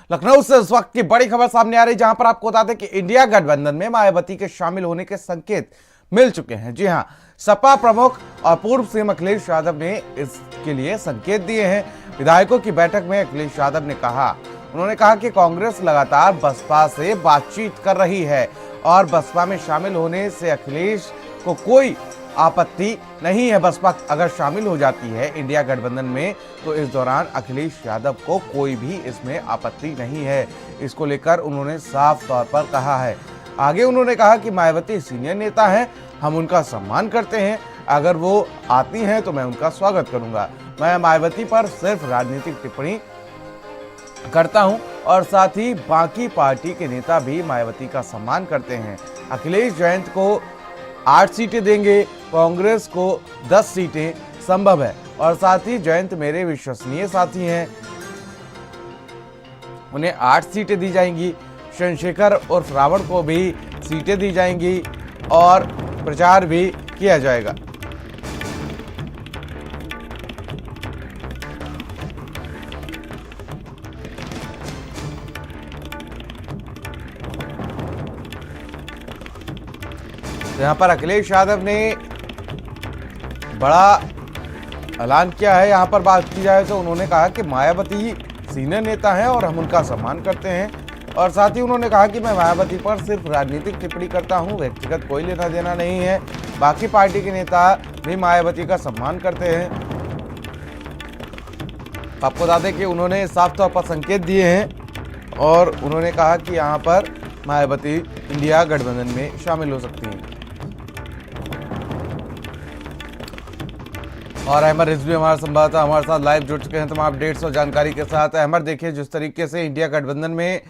लखनऊ से उस वक्त की बड़ी खबर सामने आ रही, जहां पर आपको बता दें कि इंडिया गठबंधन में मायावती के शामिल होने के संकेत मिल चुके हैं। जी हां, सपा प्रमुख और पूर्व सीएम अखिलेश यादव ने इसके लिए संकेत दिए हैं। विधायकों की बैठक में अखिलेश यादव ने उन्होंने कहा कि कांग्रेस लगातार बसपा से बातचीत कर रही है और बसपा में शामिल होने से अखिलेश को कोई आपत्ति नहीं है। बसपा अगर शामिल हो जाती है इंडिया गठबंधन में तो इस दौरान अखिलेश यादव को कोई भी इसमें आपत्ति नहीं है। इसको लेकर उन्होंने साफ तौर पर कहा है। आगे उन्होंने कहा कि मायावती सीनियर नेता हैं, हम उनका सम्मान करते हैं, अगर वो आती हैं तो मैं उनका स्वागत करूंगा। मैं मायावती पर सिर्फ राजनीतिक टिप्पणी करता हूं और साथ ही बाकी पार्टी के नेता भी मायावती का सम्मान करते हैं। अखिलेश जयंत को 8 सीटें देंगे, कांग्रेस को 10 सीटें संभव है और साथ ही जयंत मेरे विश्वसनीय साथी हैं, उन्हें 8 सीटें दी जाएंगी। चंद्रशेखर उर्फ रावण को भी सीटें दी जाएंगी और प्रचार भी किया जाएगा। यहाँ पर अखिलेश यादव ने बड़ा ऐलान किया है। यहाँ पर बात की जाए तो उन्होंने कहा कि मायावती सीनियर नेता हैं और हम उनका सम्मान करते हैं और साथ ही उन्होंने कहा कि मैं मायावती पर सिर्फ राजनीतिक टिप्पणी करता हूं, व्यक्तिगत कोई लेना देना नहीं है। बाकी पार्टी के नेता भी मायावती का सम्मान करते हैं। आपको बता दें कि उन्होंने साफ तौर पर संकेत दिए हैं और उन्होंने कहा कि यहाँ पर मायावती इंडिया गठबंधन में शामिल हो सकती हैं। और अहमद रिजवी हमारे संवाददाता हमारे साथ लाइव जुड़ चुके हैं तमाम अपडेट्स और जानकारी के साथ। अहमद, देखिए जिस तरीके से इंडिया गठबंधन में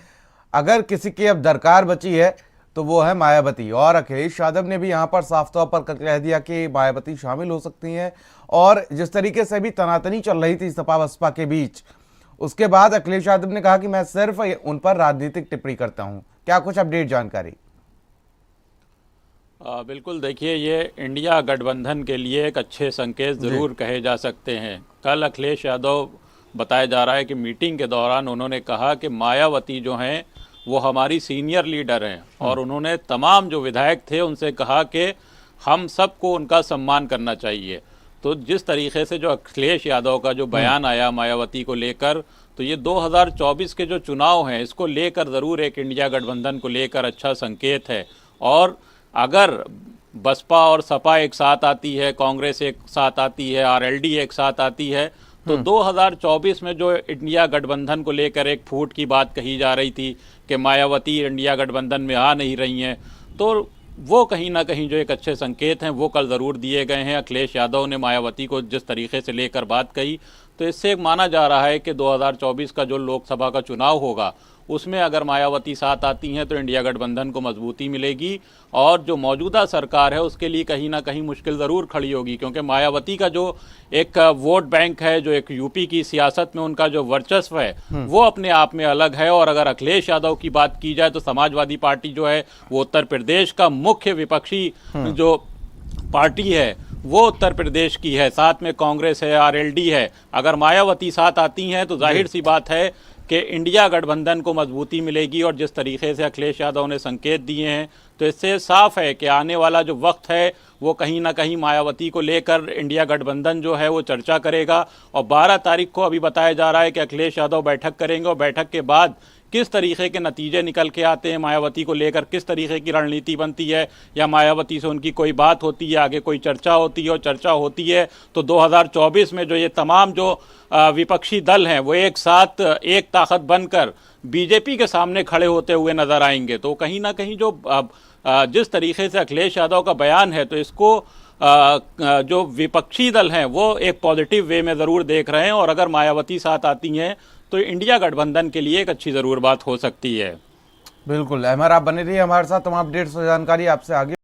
अगर किसी की अब दरकार बची है तो वो है मायावती, और अखिलेश यादव ने भी यहाँ पर साफ तौर पर कह दिया कि मायावती शामिल हो सकती हैं। और जिस तरीके से भी तनातनी चल रही थी सपा बसपा के बीच, उसके बाद अखिलेश यादव ने कहा कि मैं सिर्फ उन पर राजनीतिक टिप्पणी करता हूँ। क्या कुछ अपडेट जानकारी? बिल्कुल, देखिए ये इंडिया गठबंधन के लिए एक अच्छे संकेत ज़रूर कहे जा सकते हैं। कल अखिलेश यादव बताया जा रहा है कि मीटिंग के दौरान उन्होंने कहा कि मायावती जो हैं वो हमारी सीनियर लीडर हैं और उन्होंने तमाम जो विधायक थे उनसे कहा कि हम सबको उनका सम्मान करना चाहिए। तो जिस तरीके से जो अखिलेश यादव का जो बयान आया मायावती को लेकर, तो ये 2024 के जो चुनाव हैं इसको लेकर ज़रूर एक इंडिया गठबंधन को लेकर अच्छा संकेत है। और अगर बसपा और सपा एक साथ आती है, कांग्रेस एक साथ आती है, आरएलडी एक साथ आती है, तो 2024 में जो इंडिया गठबंधन को लेकर एक फूट की बात कही जा रही थी कि मायावती इंडिया गठबंधन में आ नहीं रही हैं, तो वो कहीं ना कहीं जो एक अच्छे संकेत हैं वो कल ज़रूर दिए गए हैं। अखिलेश यादव ने मायावती को जिस तरीके से लेकर बात कही, तो इससे माना जा रहा है कि 2024 का जो लोकसभा का चुनाव होगा उसमें अगर मायावती साथ आती हैं तो इंडिया गठबंधन को मजबूती मिलेगी और जो मौजूदा सरकार है उसके लिए कहीं ना कहीं मुश्किल ज़रूर खड़ी होगी, क्योंकि मायावती का जो एक वोट बैंक है, जो एक यूपी की सियासत में उनका जो वर्चस्व है वो अपने आप में अलग है। और अगर अखिलेश यादव की बात की जाए तो समाजवादी पार्टी जो है वो उत्तर प्रदेश का मुख्य विपक्षी जो पार्टी है वो उत्तर प्रदेश की है, साथ में कांग्रेस है, आरएलडी है। अगर मायावती साथ आती हैं तो जाहिर सी बात है कि इंडिया गठबंधन को मजबूती मिलेगी। और जिस तरीके से अखिलेश यादव ने संकेत दिए हैं तो इससे साफ है कि आने वाला जो वक्त है वो कहीं ना कहीं मायावती को लेकर इंडिया गठबंधन जो है वो चर्चा करेगा। और 12 तारीख को अभी बताया जा रहा है कि अखिलेश यादव बैठक करेंगे और बैठक के बाद किस तरीके के नतीजे निकल के आते हैं, मायावती को लेकर किस तरीके की रणनीति बनती है, या मायावती से उनकी कोई बात होती है, आगे कोई चर्चा होती है, और चर्चा होती है तो 2024 में जो ये तमाम जो विपक्षी दल हैं वो एक साथ एक ताकत बनकर बीजेपी के सामने खड़े होते हुए नजर आएंगे। तो कहीं ना कहीं जो जिस तरीके से अखिलेश यादव का बयान है तो इसको जो विपक्षी दल हैं वो एक पॉजिटिव वे में ज़रूर देख रहे हैं। और अगर मायावती साथ आती हैं तो इंडिया गठबंधन के लिए एक अच्छी ज़रूर बात हो सकती है। बिल्कुल अहमद, आप बने रहिए हमारे साथ, तमाम अपडेट्स और जानकारी आपसे आगे